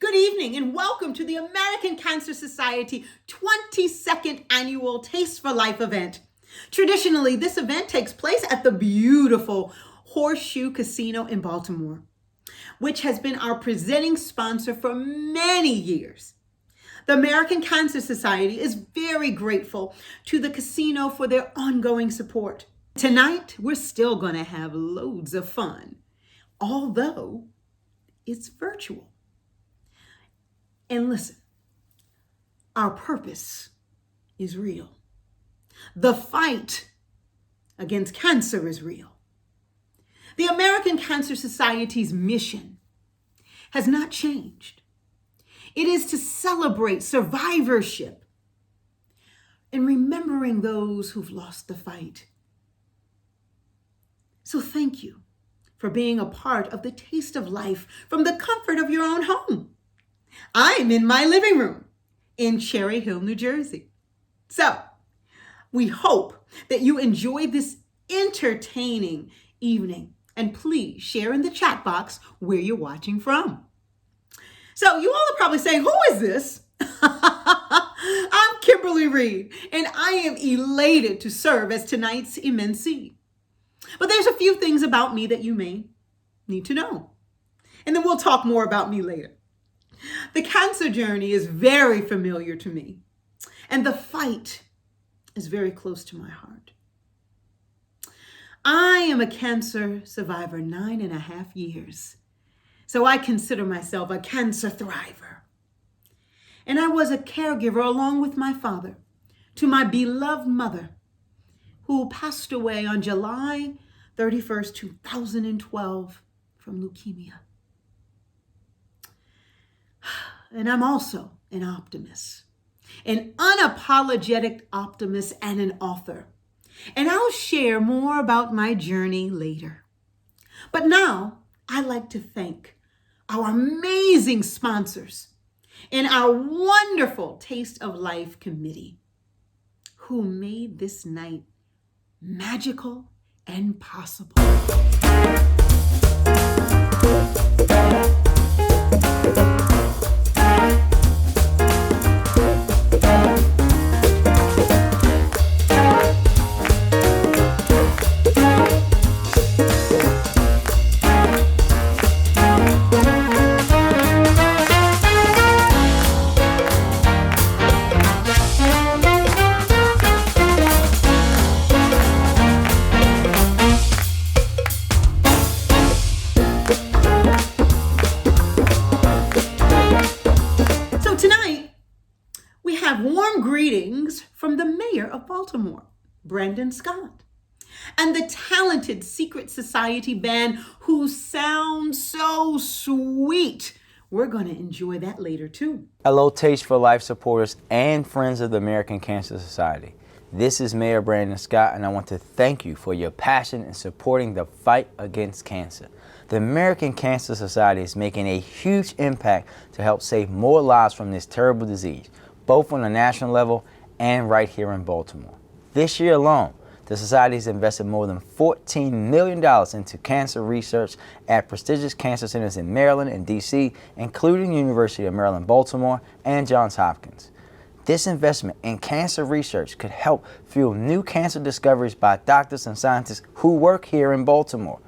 Good evening and welcome to the American Cancer Society 22nd Annual Taste for Life event. Traditionally, this event takes place at the beautiful Horseshoe Casino in Baltimore, which has been our presenting sponsor for many years. The American Cancer Society is very grateful to the casino for their ongoing support. Tonight, we're still going to have loads of fun, although it's virtual. And listen, our purpose is real. The fight against cancer is real. The American Cancer Society's mission has not changed. It is to celebrate survivorship and remembering those who've lost the fight. So thank you for being a part of the taste of life from the comfort of your own home. I'm in my living room in Cherry Hill, New Jersey. So we hope that you enjoyed this entertaining evening, and please share in the chat box where you're watching from. So you all are probably saying, who is this? I'm Kimberly Reed, and I am elated to serve as tonight's emcee. But there's a few things about me that you may need to know, and then we'll talk more about me later. The cancer journey is very familiar to me, and the fight is very close to my heart. I am a cancer survivor 9.5 years, so I consider myself a cancer thriver. And I was a caregiver along with my father to my beloved mother, who passed away on July 31st, 2012 from leukemia. And I'm also an optimist, an unapologetic optimist and an author. And I'll share more about my journey later. But now I'd like to thank our amazing sponsors and our wonderful Taste of Life committee who made this night magical and possible. Greetings from the mayor of Baltimore, Brandon Scott, and the talented Secret Society band who sound so sweet. We're going to enjoy that later too. Hello, Taste for Life supporters and friends of the American Cancer Society. This is Mayor Brandon Scott, and I want to thank you for your passion in supporting the fight against cancer. The American Cancer Society is making a huge impact to help save more lives from this terrible disease, both on a national level and right here in Baltimore. This year alone, the Society has invested more than $14 million into cancer research at prestigious cancer centers in Maryland and D.C., including University of Maryland, Baltimore, and Johns Hopkins. This investment in cancer research could help fuel new cancer discoveries by doctors and scientists who work here in Baltimore.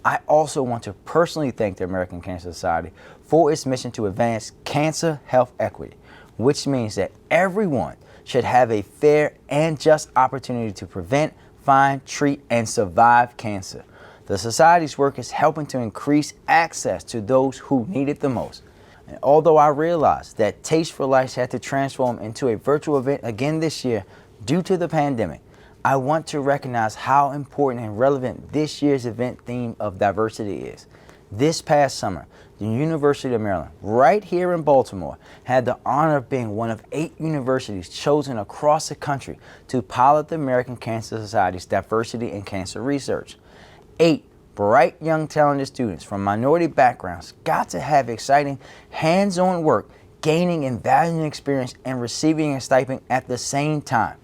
I also want to personally thank the American Cancer Society for its mission to advance cancer health equity, which means that everyone should have a fair and just opportunity to prevent, find, treat, and survive cancer. The Society's work is helping to increase access to those who need it the most. And although I realize that Taste for Life had to transform into a virtual event again this year due to the pandemic, I want to recognize how important and relevant this year's event theme of diversity is. This past summer, the University of Maryland, right here in Baltimore, had the honor of being one of 8 universities chosen across the country to pilot the American Cancer Society's diversity in cancer research. 8 bright, young, talented students from minority backgrounds got to have exciting, hands-on work, gaining invaluable experience and receiving a stipend at the same time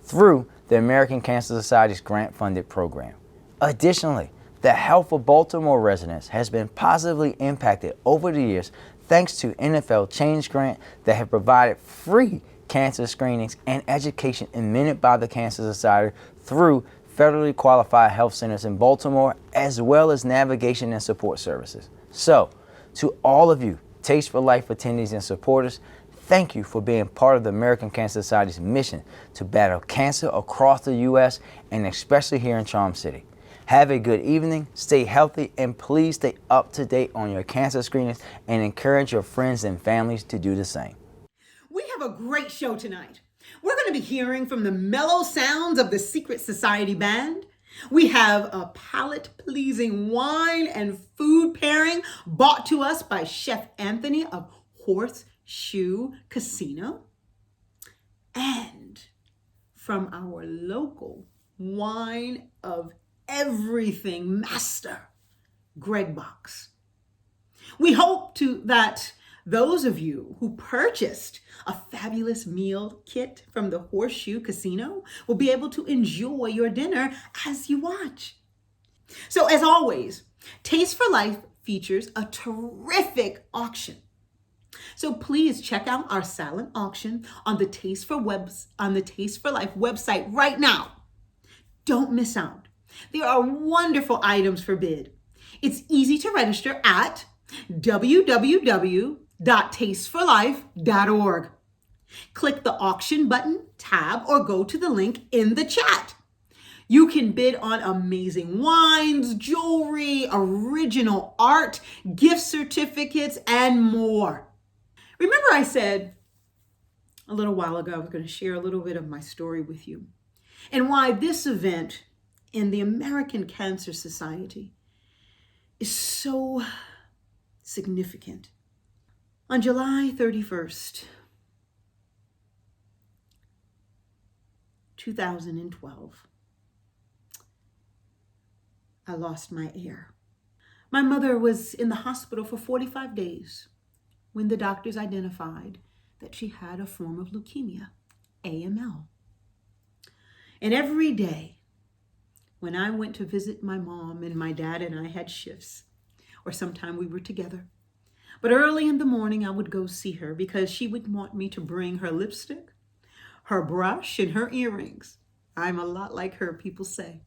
through the American Cancer Society's grant-funded program. Additionally, the health of Baltimore residents has been positively impacted over the years thanks to NFL Change Grant that have provided free cancer screenings and education admitted by the Cancer Society through federally qualified health centers in Baltimore, as well as navigation and support services. So, to all of you Taste for Life attendees and supporters, thank you for being part of the American Cancer Society's mission to battle cancer across the U.S. and especially here in Charm City. Have a good evening, stay healthy, and please stay up to date on your cancer screenings and encourage your friends and families to do the same. We have a great show tonight. We're going to be hearing from the mellow sounds of the Secret Society Band. We have a palate-pleasing wine and food pairing brought to us by Chef Anthony of Horseshoe Casino. And from our local wine of everything master, Greg Box. We hope that those of you who purchased a fabulous meal kit from the Horseshoe Casino will be able to enjoy your dinner as you watch. So as always, Taste for Life features a terrific auction. So please check out our silent auction on the Taste for Life website right now. Don't miss out. There are wonderful items for bid. It's easy to register at www.tasteforlife.org. Click the auction button, tab, or go to the link in the chat. You can bid on amazing wines, jewelry, original art, gift certificates, and more. Remember I said a little while ago I was going to share a little bit of my story with you and why this event in the American Cancer Society is so significant. On July 31st, 2012, I lost my heir. My mother was in the hospital for 45 days when the doctors identified that she had a form of leukemia, AML. And every day when I went to visit my mom, and my dad and I had shifts, or sometime we were together, but early in the morning I would go see her because she would want me to bring her lipstick, her brush, and her earrings. I'm a lot like her, people say.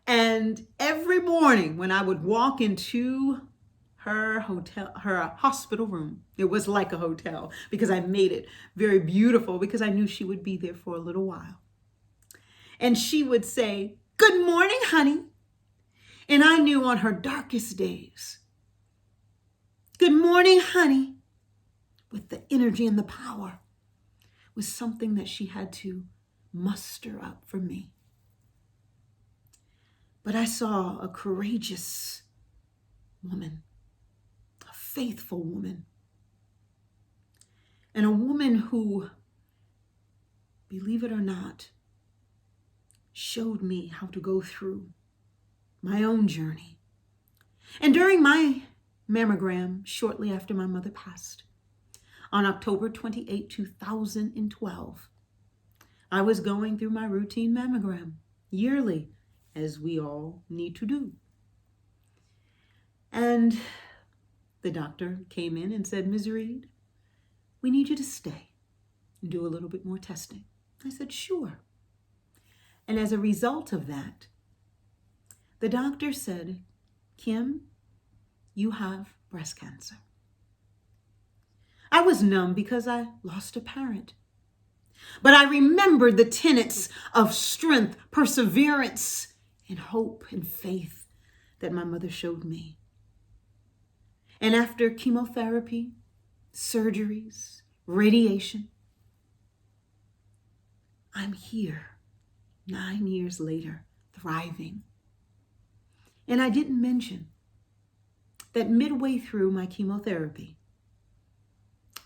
And every morning when I would walk into her hospital room, it was like a hotel because I made it very beautiful because I knew she would be there for a little while. And she would say, "Good morning, honey." And I knew on her darkest days, "Good morning, honey," with the energy and the power, was something that she had to muster up for me. But I saw a courageous woman, a faithful woman, and a woman who, believe it or not, showed me how to go through my own journey. And during my mammogram, shortly after my mother passed, on October 28, 2012, I was going through my routine mammogram yearly, as we all need to do. And the doctor came in and said, "Ms. Reed, we need you to stay and do a little bit more testing." I said, "Sure." And as a result of that, the doctor said, "Kim, you have breast cancer." I was numb because I lost a parent. But I remembered the tenets of strength, perseverance, and hope and faith that my mother showed me. And after chemotherapy, surgeries, radiation, I'm here 9 years later, thriving. And I didn't mention that midway through my chemotherapy,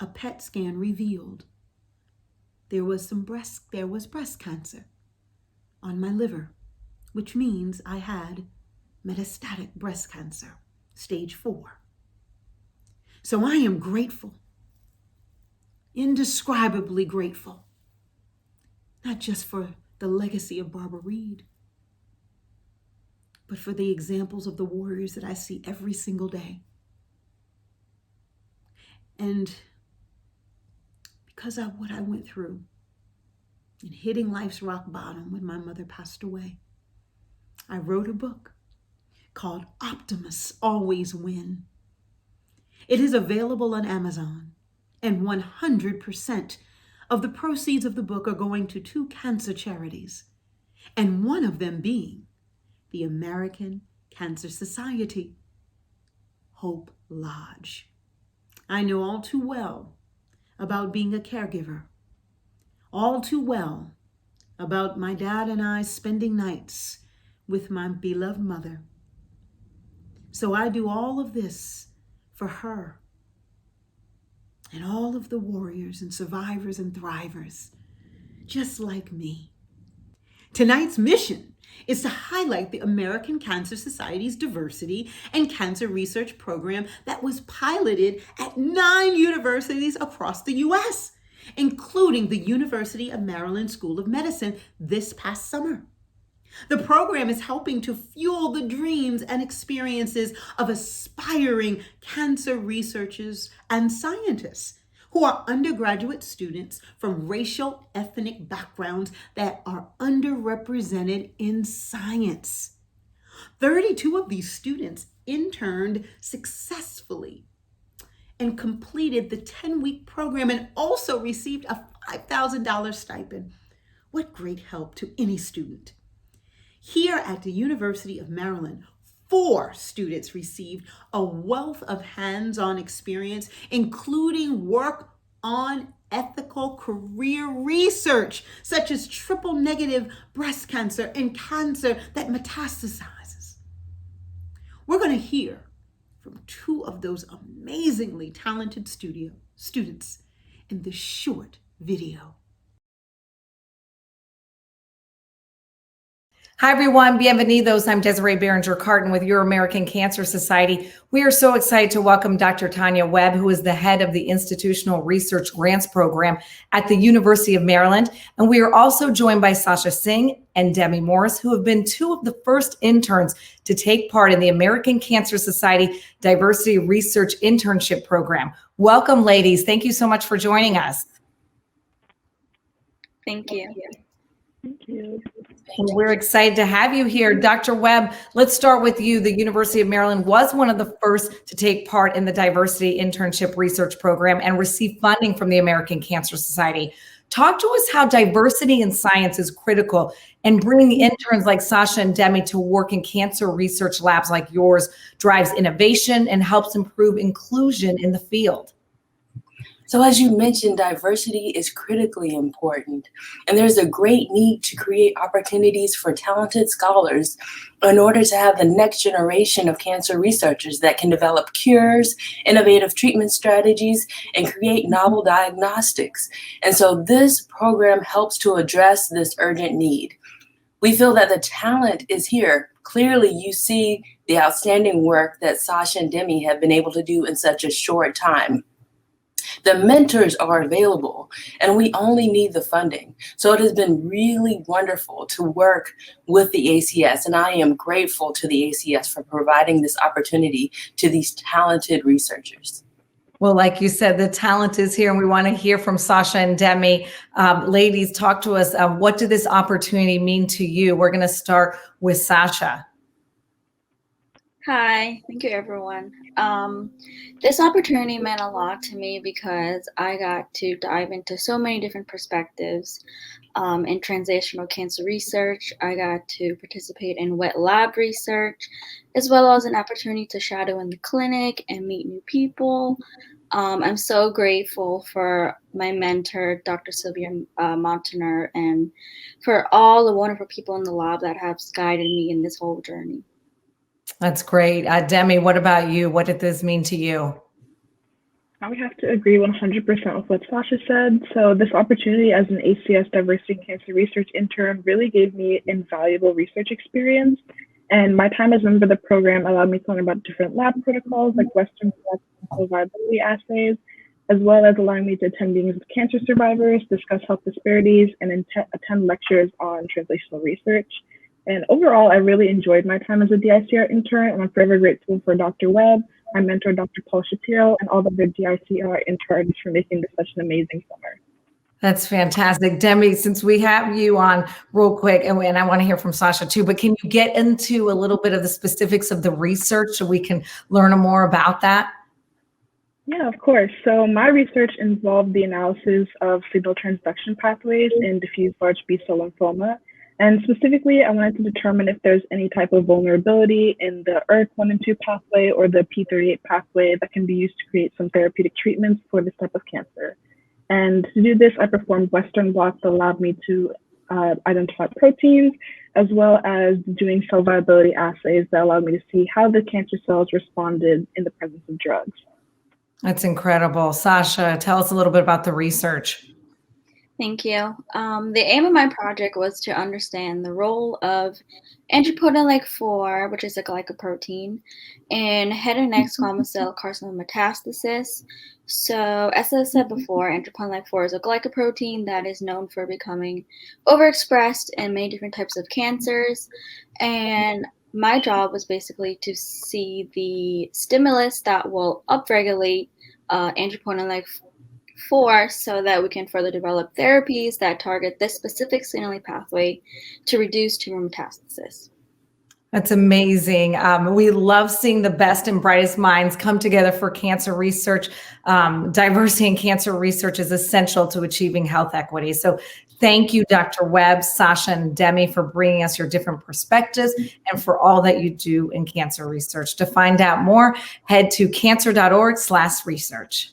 a PET scan revealed there was breast cancer on my liver, which means I had metastatic breast cancer, stage 4. So I am grateful, indescribably grateful, not just for the legacy of Barbara Reed, but for the examples of the warriors that I see every single day. And because of what I went through and hitting life's rock bottom when my mother passed away, I wrote a book called Optimists Always Win. It is available on Amazon, and 100% of the proceeds of the book are going to 2 cancer charities, and one of them being the American Cancer Society, Hope Lodge. I know all too well about being a caregiver, all too well about my dad and I spending nights with my beloved mother. So I do all of this for her and all of the warriors and survivors and thrivers, just like me. Tonight's mission is to highlight the American Cancer Society's diversity and cancer research program that was piloted at 9 universities across the U.S., including the University of Maryland School of Medicine this past summer. The program is helping to fuel the dreams and experiences of aspiring cancer researchers and scientists who are undergraduate students from racial, ethnic backgrounds that are underrepresented in science. 32 of these students interned successfully and completed the 10-week program and also received a $5,000 stipend. What great help to any student. Here at the University of Maryland, 4 students received a wealth of hands-on experience, including work on ethical career research, such as triple-negative breast cancer and cancer that metastasizes. We're going to hear from 2 of those amazingly talented students in this short video. Hi, everyone. Bienvenidos. I'm Desiree Behringer-Carton with your American Cancer Society. We are so excited to welcome Dr. Tanya Webb, who is the head of the Institutional Research Grants Program at the University of Maryland. And we are also joined by Sasha Singh and Demi Morris, who have been 2 of the first interns to take part in the American Cancer Society Diversity Research Internship Program. Welcome, ladies. Thank you so much for joining us. Thank you. Thank you. We're excited to have you here. Dr. Webb, let's start with you. The University of Maryland was one of the first to take part in the Diversity Internship Research Program and receive funding from the American Cancer Society. Talk to us how diversity in science is critical and bringing interns like Sasha and Demi to work in cancer research labs like yours drives innovation and helps improve inclusion in the field. So as you mentioned, diversity is critically important, and there's a great need to create opportunities for talented scholars in order to have the next generation of cancer researchers that can develop cures, innovative treatment strategies, and create novel diagnostics. And so this program helps to address this urgent need. We feel that the talent is here. Clearly, you see the outstanding work that Sasha and Demi have been able to do in such a short time. The mentors are available, and we only need the funding. So it has been really wonderful to work with the ACS, and I am grateful to the ACS for providing this opportunity to these talented researchers. Well, like you said, the talent is here, and we want to hear from Sasha and Demi. Ladies, talk to us. What did this opportunity mean to you? We're going to start with Sasha. Hi, thank you, everyone. This opportunity meant a lot to me because I got to dive into so many different perspectives in translational cancer research. I got to participate in wet lab research, as well as an opportunity to shadow in the clinic and meet new people. I'm so grateful for my mentor, Dr. Sylvia Montaner, and for all the wonderful people in the lab that have guided me in this whole journey. That's great. Demi, what about you? What did this mean to you? I would have to agree 100% with what Sasha said. So this opportunity as an ACS Diversity and Cancer Research intern really gave me invaluable research experience. And my time as a member of the program allowed me to learn about different lab protocols like Western blot and viability assays, as well as allowing me to attend meetings with cancer survivors, discuss health disparities, and attend lectures on translational research. And overall, I really enjoyed my time as a DICR intern, and I'm forever grateful for Dr. Webb my mentor, Dr. Paul Shapiro, and all the other DICR interns for making this such an amazing summer. That's fantastic. Demi, since we have you on real quick, and I want to hear from Sasha too, but can you get into a little bit of the specifics of the research so we can learn more about that? Yeah, of course. So my research involved the analysis of signal transduction pathways in diffuse large B-cell lymphoma. And specifically, I wanted to determine if there's any type of vulnerability in the ERK1 and 2 pathway or the P38 pathway that can be used to create some therapeutic treatments for this type of cancer. And to do this, I performed Western blot that allowed me to identify proteins, as well as doing cell viability assays that allowed me to see how the cancer cells responded in the presence of drugs. That's incredible. Sasha, tell us a little bit about the research. Thank you. The aim of my project was to understand the role of angiopoietin 4, which is a glycoprotein, in head and neck squamous cell carcinoma metastasis. So, as I said before, angiopoietin 4 is a glycoprotein that is known for becoming overexpressed in many different types of cancers. And my job was basically to see the stimulus that will upregulate angiopoietin 4 so that we can further develop therapies that target this specific signaling pathway to reduce tumor metastasis. That's amazing. We love seeing the best and brightest minds come together for cancer research. Diversity in cancer research is essential to achieving health equity. So thank you, Dr. Webb, Sasha, and Demi, for bringing us your different perspectives and for all that you do in cancer research. To find out more, head to cancer.org/research.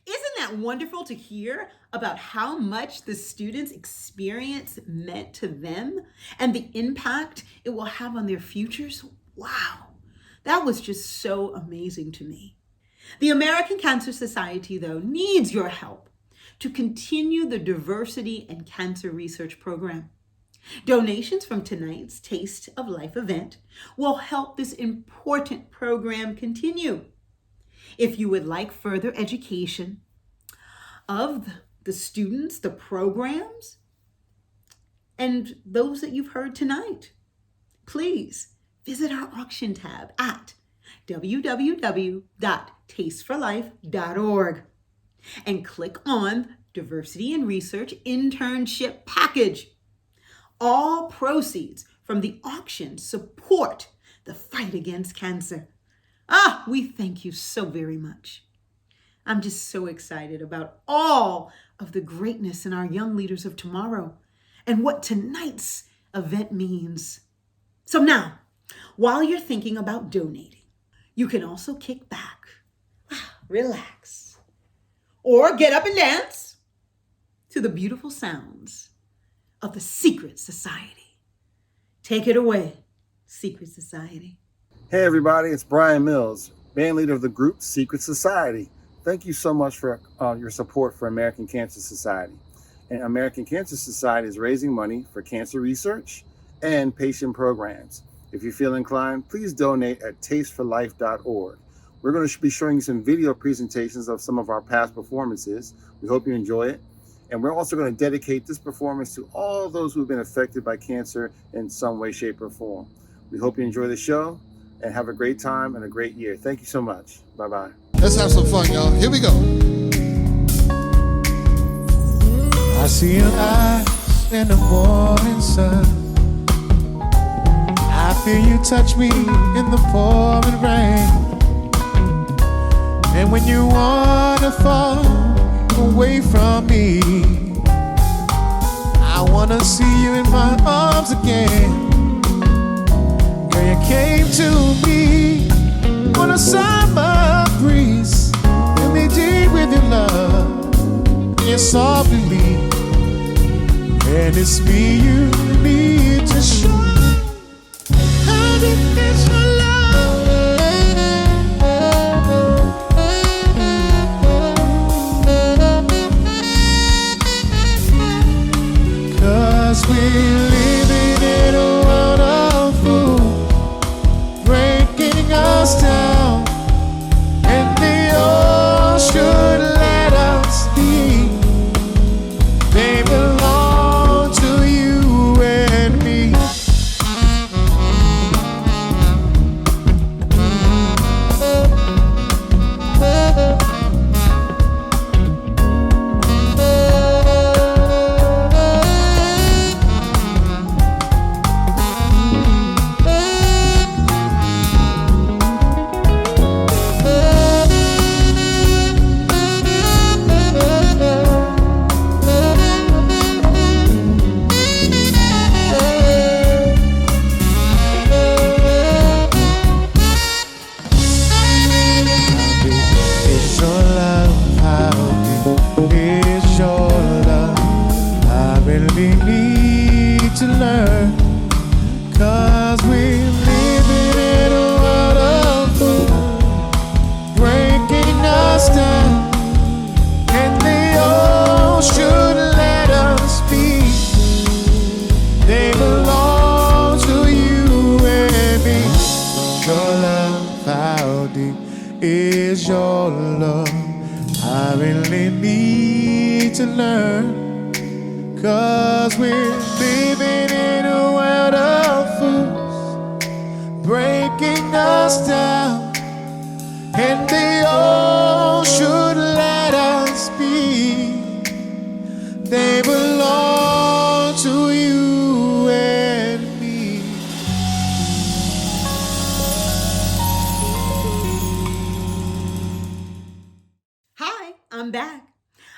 Isn't that wonderful to hear about how much the students' experience meant to them and the impact it will have on their futures? Wow, that was just so amazing to me. The American Cancer Society, though, needs your help to continue the diversity and cancer research program. Donations from tonight's Taste of Life event will help this important program continue. If you would like further education of the students, the programs, and those that you've heard tonight, please visit our auction tab at www.tasteforlife.org and click on Diversity in Research Internship Package. All proceeds from the auction support the fight against cancer. We thank you so very much. I'm just so excited about all of the greatness in our young leaders of tomorrow and what tonight's event means. So now, while you're thinking about donating, you can also kick back, relax, or get up and dance to the beautiful sounds of the Secret Society. Take it away, Secret Society. Hey everybody, it's Brian Mills, band leader of the group Secret Society. Thank you so much for your support for American Cancer Society. And American Cancer Society is raising money for cancer research and patient programs. If you feel inclined, please donate at tasteforlife.org. We're going to be showing you some video presentations of some of our past performances. We hope you enjoy it. And we're also going to dedicate this performance to all those who've been affected by cancer in some way, shape, or form. We hope you enjoy the show and have a great time and a great year. Thank you so much. Bye-bye. Let's have some fun, y'all. Here we go. I see your eyes in the morning sun. I feel you touch me in the pouring rain. And when you wanna fall away from me, I wanna see you in my arms again. Girl, you came to me on a summer breeze, and me deep with your love, and you softly leave. And it's me you need to show. How deep is your love? 'Cause we living in a world of fools, breaking us down, and they all should let us be. They belong to you learn. 'Cause we're living in a world of fools, breaking us down, and they all should let us be. They belong to you and me. Your love, how deep is your love? I really need to learn. 'Cause we're living in a world of fools, breaking us down, and they all should let us be. They belong to you and me. Hi, I'm back.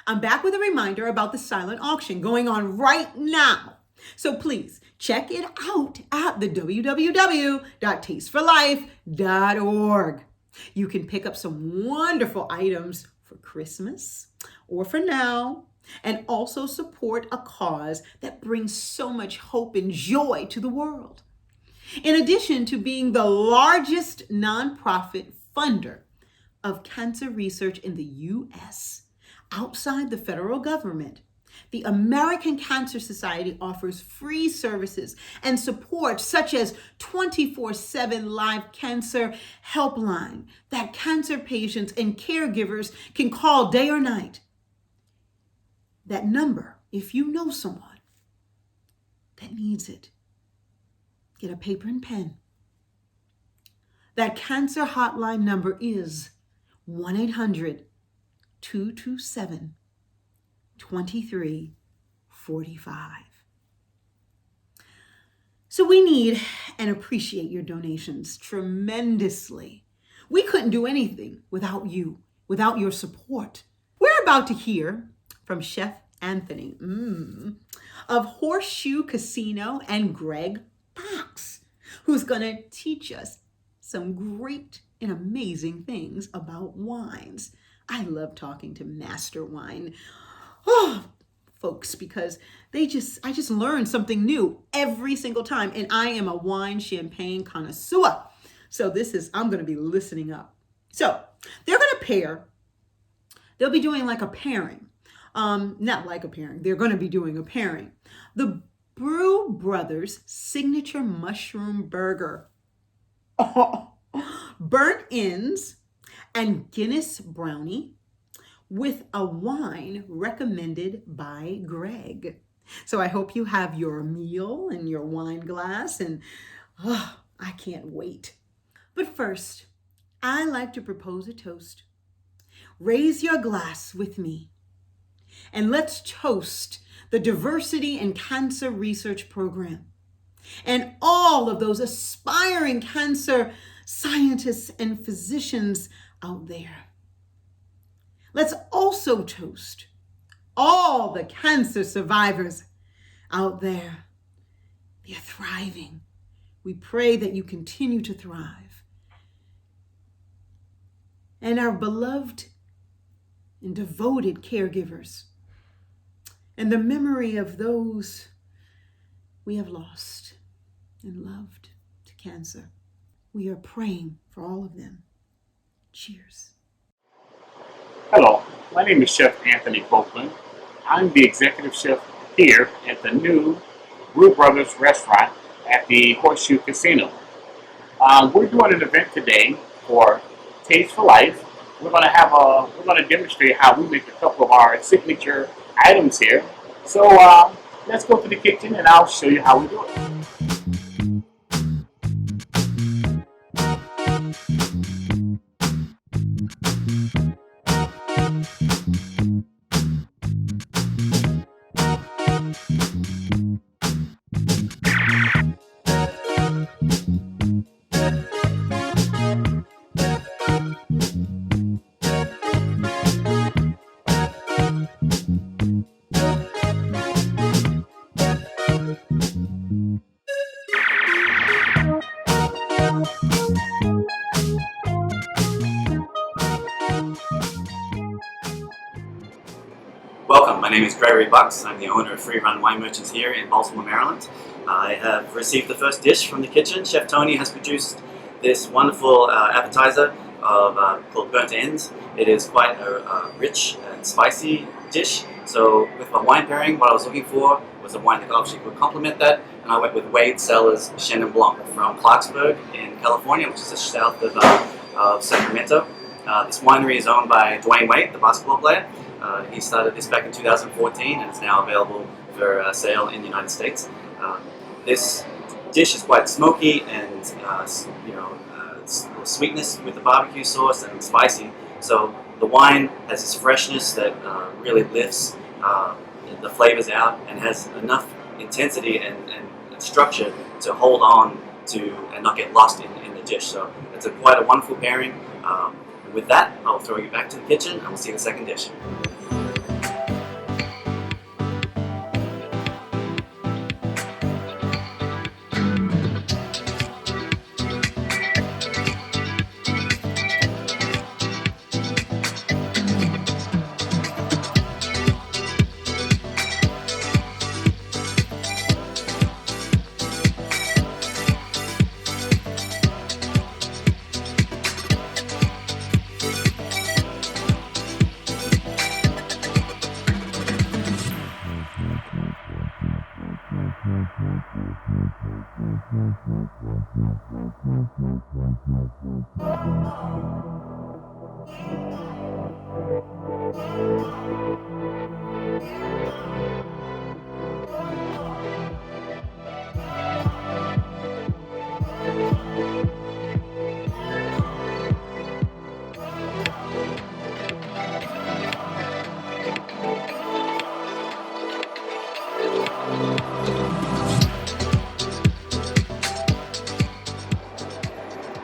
I'm back with a reminder about the silent auction going on right now. So please check it out at the www.tasteforlife.org. You can pick up some wonderful items for Christmas or for now, and also support a cause that brings so much hope and joy to the world. In addition to being the largest nonprofit funder of cancer research in the US, outside the federal government, the American Cancer Society offers free services and support such as 24/7 live cancer helpline that cancer patients and caregivers can call day or night. That number, if you know someone that needs it, get a paper and pen. That cancer hotline number is 1-800-227-2345. So we need and appreciate your donations tremendously. We couldn't do anything without you, without your support. We're about to hear from Chef Anthony of Horseshoe Casino and Greg Fox, who's going to teach us some great and amazing things about wines. I love talking to master wine folks because I just learn something new every single time, and I am a wine champagne connoisseur. So I'm going to be listening up. So they're going to pair. They'll be doing like a pairing. Not like a pairing. They're going to be doing a pairing. The Brew Brothers signature mushroom burger. Burnt ends and Guinness brownie with a wine recommended by Greg. So I hope you have your meal and your wine glass, and I can't wait. But first, I like to propose a toast. Raise your glass with me, and let's toast the Diversity in Cancer Research Program and all of those aspiring cancer scientists and physicians out there. Let's also toast all the cancer survivors out there. They're thriving. We pray that you continue to thrive. And our beloved and devoted caregivers, and the memory of those we have lost and loved to cancer. We are praying for all of them. Cheers. Hello, my name is Chef Anthony Copeland. I'm the executive chef here at the new Brew Brothers restaurant at the Horseshoe Casino. We're doing an event today for Taste for Life. We're going to demonstrate how we make a couple of our signature items here. So let's go to the kitchen and I'll show you how we do it. My name is Gregory Bucks. I'm the owner of Free Run Wine Merchants here in Baltimore, Maryland. I have received the first dish from the kitchen. Chef Tony has produced this wonderful appetizer called burnt ends. It is quite a rich and spicy dish. So with my wine pairing, what I was looking for was a wine that obviously would complement that, and I went with Wade Cellars Chenin Blanc from Clarksburg in California, which is just south of Sacramento. This winery is owned by Dwayne Wade, the basketball player. He started this back in 2014 and is now available for sale in the United States. This dish is quite smoky and sweetness with the barbecue sauce and spicy. So the wine has this freshness that really lifts the flavors out and has enough intensity and structure to hold on to and not get lost in the dish. So it's quite a wonderful pairing. With that, I'll throw you back to the kitchen and we'll see the second dish.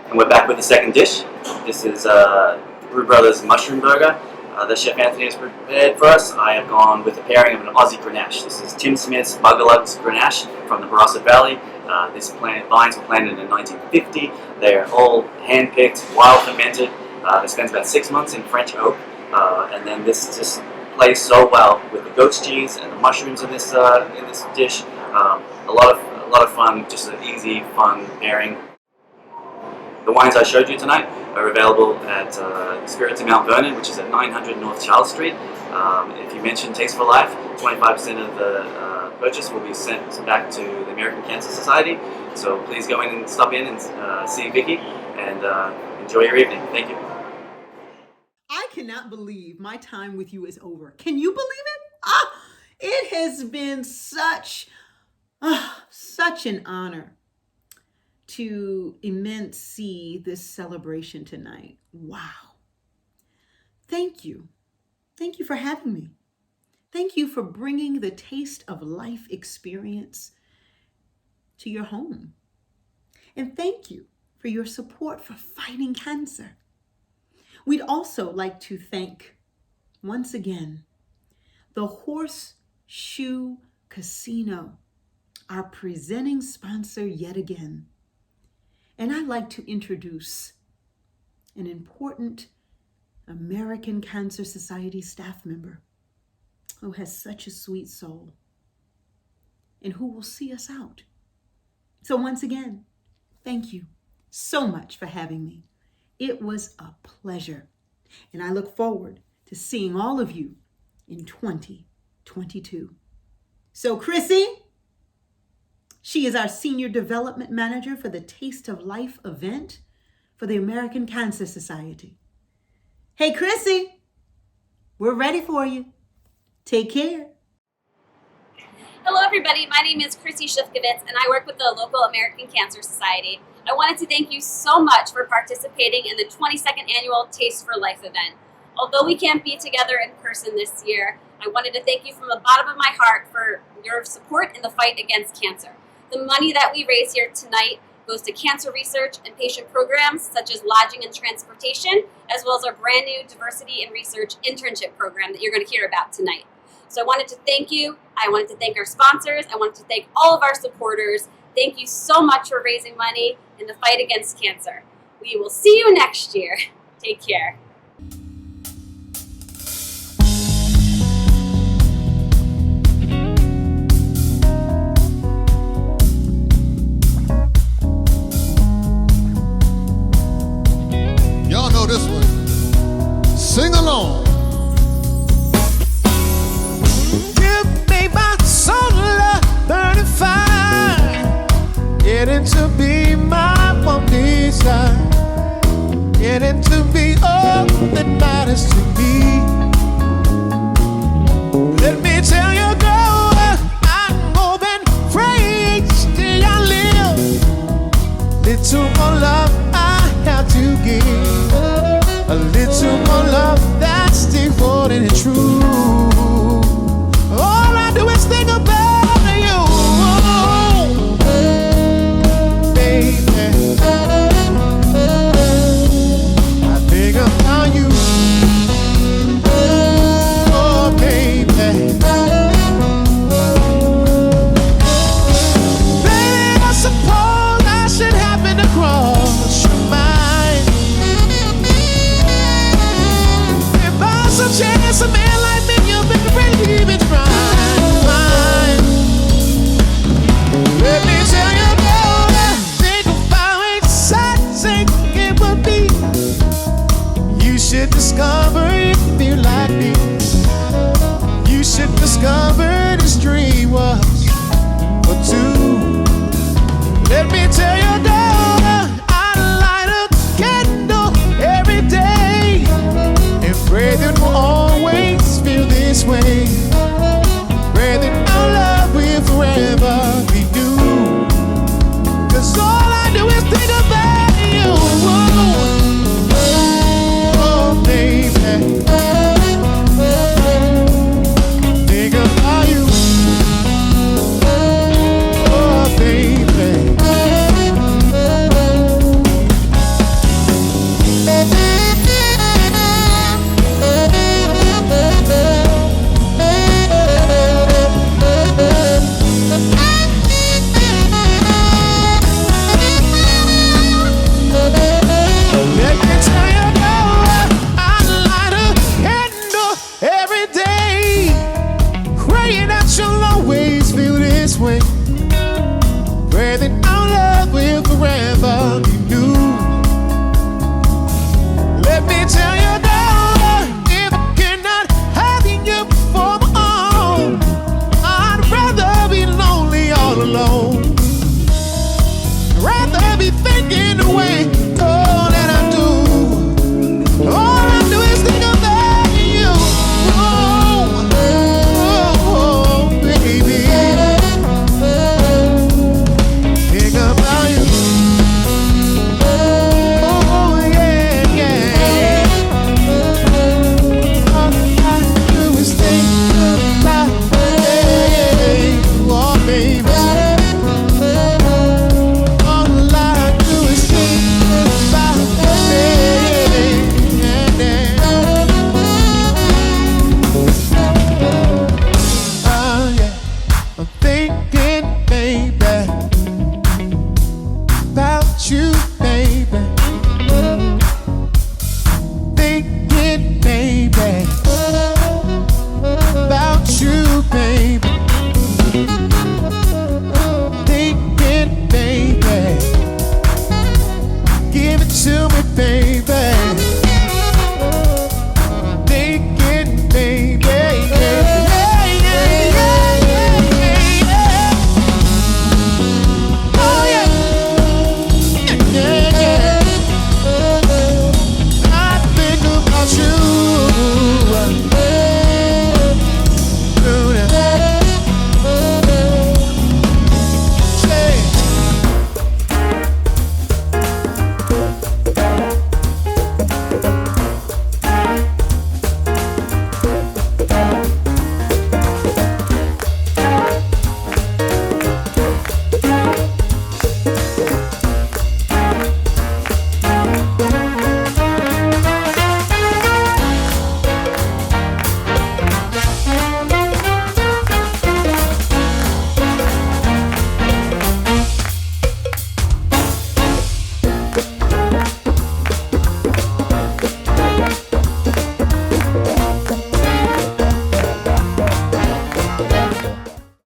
And we're back with the second dish. This is Brew Brothers Mushroom Burger that Chef Anthony has prepared for us. I have gone with a pairing of an Aussie Grenache. This is Tim Smith's Buggerlugs Grenache from the Barossa Valley. Vines were planted in 1950. They're all hand-picked, wild fermented. They spend about 6 months in French oak. And then this just plays so well with the goat's cheese and the mushrooms in this dish. A lot of fun, just an easy, fun pairing. The wines I showed you tonight are available at Spirits in Mount Vernon, which is at 900 North Charles Street. If you mention Taste for Life, 25% of the purchase will be sent back to the American Cancer Society. So please go in and stop in and see Vicky and enjoy your evening. Thank you. I cannot believe my time with you is over. Can you believe it? It has been such an honor to see this celebration tonight. Wow. Thank you. Thank you for having me. Thank you for bringing the Taste of Life experience to your home. And thank you for your support for fighting cancer. We'd also like to thank, once again, the Horseshoe Casino, our presenting sponsor yet again. And I'd like to introduce an important American Cancer Society staff member who has such a sweet soul and who will see us out. So once again, thank you so much for having me. It was a pleasure. And I look forward to seeing all of you in 2022. So Chrissy, she is our Senior Development Manager for the Taste of Life event for the American Cancer Society. Hey, Chrissy, we're ready for you. Take care. Hello, everybody. My name is Chrissy Shifkovitz, and I work with the local American Cancer Society. I wanted to thank you so much for participating in the 22nd Annual Taste for Life event. Although we can't be together in person this year, I wanted to thank you from the bottom of my heart for your support in the fight against cancer. The money that we raise here tonight goes to cancer research and patient programs such as lodging and transportation, as well as our brand new diversity and research internship program that you're going to hear about tonight. So I wanted to thank you. I wanted to thank our sponsors. I wanted to thank all of our supporters. Thank you so much for raising money in the fight against cancer. We will see you next year. Take care. getting to be my one desire, getting to be all that matters to me. Let me tell you, girl, I'm more than afraid to stay I live. Little more love I have to give, a little more love that's devoted and true. All I do is think about you, baby. I think about you, oh baby. Baby, I suppose I should happen to cross your mind. If by some chance a man like me, you think really it's mine. Let me tell you about it. Think of how exciting it would be. You should discover if you like me. You should discover this dream was for two. Let me tell you, daughter, I light a candle every day and pray that we'll always feel this way. Pray that our love will forever be new. 'Cause all I do is think about you, oh baby. Think about you, oh baby. Let me tell you, girl, I light a candle every day, praying that you'll always feel this way.